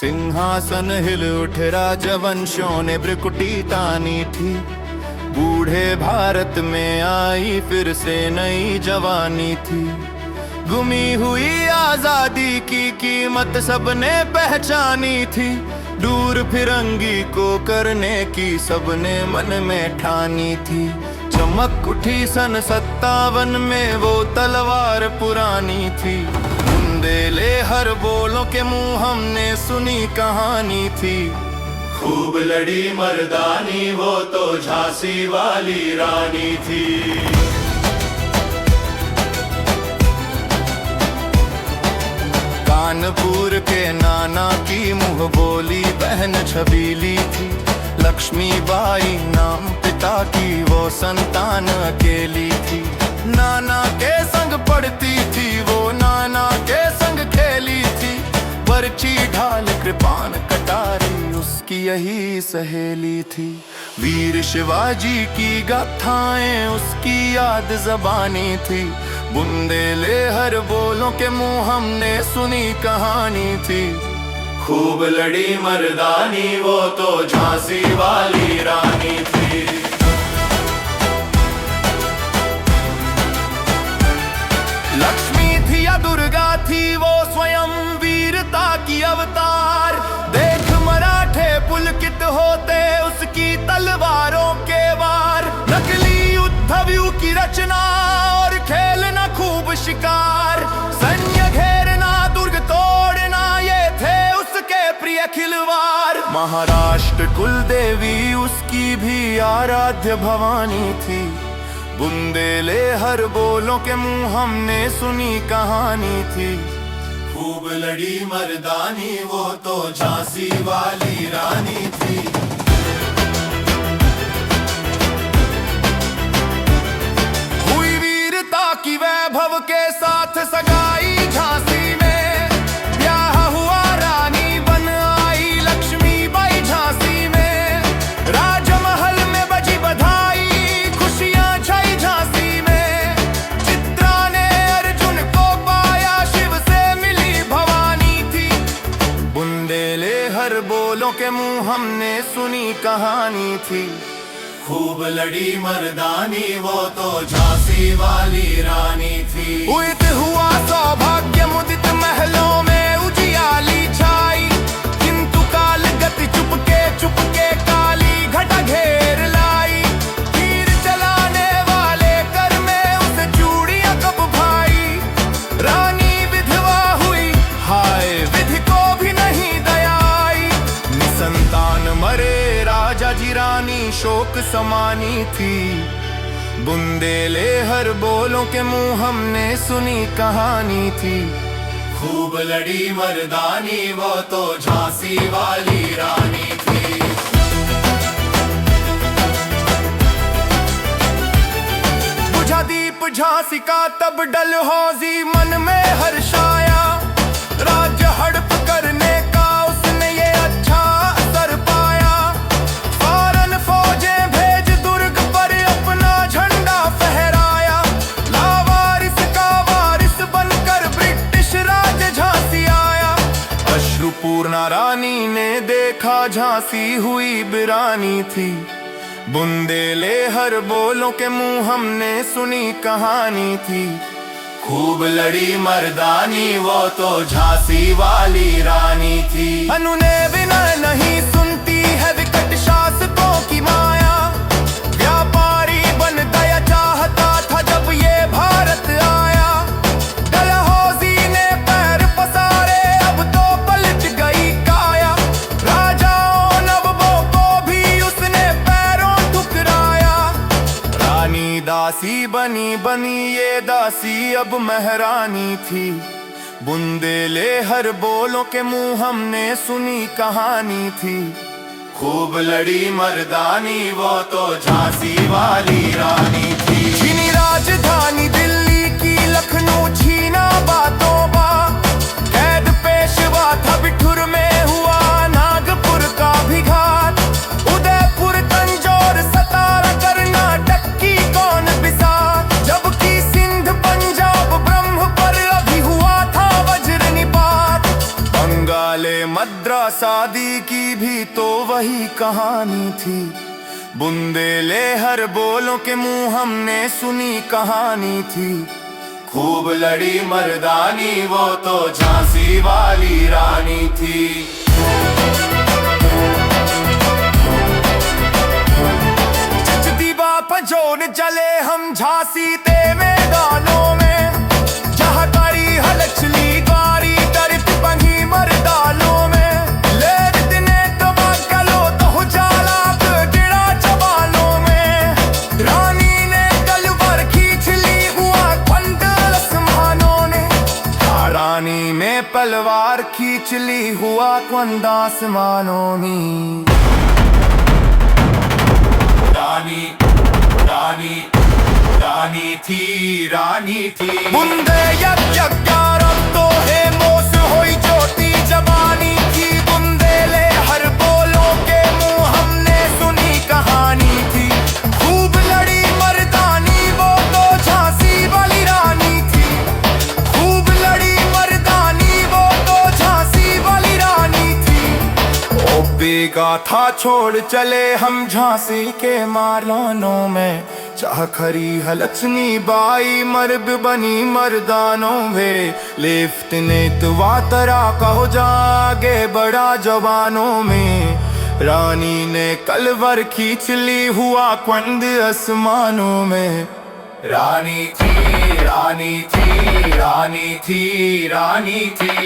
सिंहासन हिल उठ राजवंशों ने भ्रिकुटी तानी थी। बूढ़े भारत में आई फिर से नई जवानी थी। गुमी हुई आजादी की कीमत सबने पहचानी थी। दूर फिरंगी को करने की सबने मन में ठानी थी। चमक उठी सन 57 में वो तलवार पुरानी थी। बुंदेले हर बोलों के मुंह हमने सुनी कहानी थी। खूब लड़ी मर्दानी वो तो झांसी वाली रानी थी। कानपुर के नाना की मुंह बोली बहन छबीली थी। लक्ष्मीबाई नाम पिता की वो संतान अकेली थी। नाना के संग पढ़ती थी वो, नाना के संग खेली थी। बरछी ढाल कृपान कटारी उसकी यही सहेली थी। वीर शिवाजी की गाथाएं उसकी याद जबानी थी। बुंदेले हर बोलों के मुंह हमने सुनी कहानी थी। खूब लड़ी मर्दानी वो तो झांसी वाली रानी थी। लक्ष्मी थी या दुर्गा थी वो स्वयं वीरता की अवतार। देख मराठे पुलकित होते उसकी तलवारों के वार। नकली उद्धव की रचना और खेलना खूब शिकार। सैन्य घेरना दुर्ग तोड़ना ये थे उसके प्रिय खिलवाड़। महाराष्ट्र कुलदेवी उसकी भी आराध्य भवानी थी। बुंदेले हर बोलों के मुंह हमने सुनी कहानी थी। खूब लड़ी मर्दानी वो तो झांसी वाली रानी थी। हुई वीरता की वैभव के साथ सगाई झांसी में। ब्याह हुआ रानी बन आई लक्ष्मीबाई झांसी में। राजमहल में बजी बधाई खुशियां छाई झांसी में। चित्रा ने अर्जुन को पाया शिव से मिली भवानी थी। बुंदेले हर बोलों के मुंह हमने सुनी कहानी थी। खूब लड़ी मर्दानी वो तो झांसी वाली रानी थी। उदित हुआ सौभाग्य मुदित महलों में उजियाली छाई। किंतु काल गति चुपके काली घटा घेर लाई। तीर चलाने वाले कर में उसे चूड़ियां कब भाई। रानी विधवा हुई हाय विधि को भी नहीं दयाई। निसंतान मरे राजा जी रानी शोक समानी थी। बुंदेले हर बोलों के मुंह हमने सुनी कहानी थी। खूब लड़ी मर्दानी वो तो झांसी वाली रानी थी। बुझा दीप झांसी का तब डलहौजी मन में हर्षाया। राज्य हड़प करने का उसने ये अच्छा असर पाया। फौरन फौजें भेज दुर्ग पर अपना झंडा फहराया। लावारिस का वारिस बनकर ब्रिटिश राज झांसी आया। अश्रुपूर्णा रानी ने देखा झांसी हुई बिरानी थी। बुंदेले हर बोलों के मुंह हमने सुनी कहानी थी। खूब लड़ी मर्दानी वो तो झांसी वाली रानी थी। अनुने विनय नहीं सुनती है विकट शासकों की माया। व्यापारी बन गया चाहता था जब ये भारत आया। डलहौजी ने पैर पसारे अब तो पलट गई काया। राजाओं नवाबों को भी उसने पैरों ठुकराया। रानी दासी बनी ये दासी अब महारानी थी। बुंदेले हर बोलों के मुंह हमने सुनी कहानी थी। खूब लड़ी मर्दानी वो तो झांसी वाली रानी थी। छीनी राजधानी दिल्ली की लखनऊ छीना बातों बा। कैद पेशवा था बिठुर में हुआ नागपुर का भी घात। उदयपुर तंजौर सतारा कर्नाटक की कौन बिसा। जबकि सिंध पंजाब ब्रह्म पर अभी हुआ था वज्र निपात। बंगाले मद्रास वही कहानी थी। बुंदेले हर बोलों के मुंह हमने सुनी कहानी थी। खूब लड़ी मर्दानी वो तो झांसी वाली रानी थी। जचती बाप जोन चले हम झांसी ते मैदानों में, जहाँ तारी हलचली गारी तरफ बनी मर्दानों में। ले दिने तबा कलो तो जाला गड़ा जवानों में। रानी ने तलवार खींच ली हुआ क्वंद आसमानों ने। रानी ने पलवार खींच ली हुआ क्वंद आसमानों में। रानी रानी रानी थी, रानी थी। बुंदे यज्ञारम तो है मोस होई ज्योति जवानी थी। बुंदेले हर बोलों के मुंह हमने सुनी कहानी थी। खूब लड़ी मर्दानी वो तो झांसी वाली रानी थी। खूब लड़ी मर्दानी वो तो झांसी वाली रानी थी। ओ बेगा था छोड़ चले हम झांसी के मारलानों में। चाह खरी हलचनी बाई मर्द बनी मर्दानों में। लिफ्ट ने तुवा तरा कहो जागे बड़ा जवानों में। रानी ने कलवर खींच ली हुआ क्वंद आसमानों में। रानी थी, रानी थी, रानी थी, रानी थी।